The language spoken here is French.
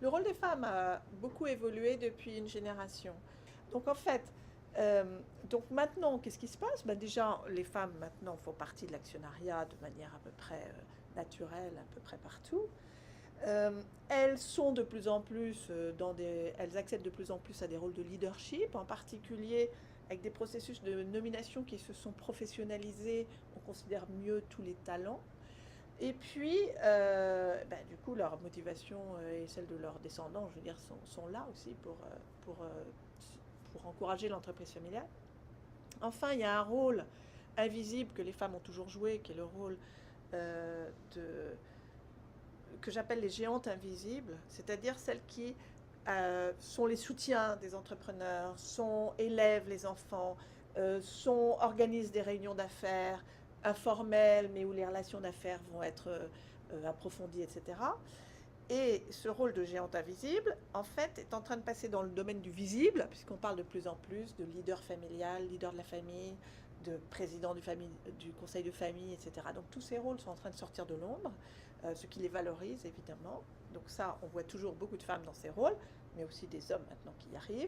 Le rôle des femmes a beaucoup évolué depuis une génération. Donc en fait, donc maintenant, qu'est-ce qui se passe? Ben déjà, les femmes maintenant font partie de l'actionnariat de manière à peu près naturelle, à peu près partout. Elles sont de plus en plus elles accèdent de plus en plus à des rôles de leadership, en particulier avec des processus de nomination qui se sont professionnalisés. On considère mieux tous les talents. Et puis, bah, du coup, leur motivation et celle de leurs descendants, je veux dire, sont là aussi pour, euh, pour encourager l'entreprise familiale. Enfin, il y a un rôle invisible que les femmes ont toujours joué, qui est le rôle euh, de, que j'appelle les géantes invisibles, c'est-à-dire celles qui sont les soutiens des entrepreneurs, élèvent les enfants, organisent des réunions d'affaires informelles, mais où les relations d'affaires vont être approfondies, etc. Et ce rôle de géante invisible, en fait, est en train de passer dans le domaine du visible, puisqu'on parle de plus en plus de leader familial, leader de la famille, de président du conseil de famille, etc. Donc tous ces rôles sont en train de sortir de l'ombre, ce qui les valorise évidemment. Donc ça, on voit toujours beaucoup de femmes dans ces rôles, mais aussi des hommes maintenant qui y arrivent.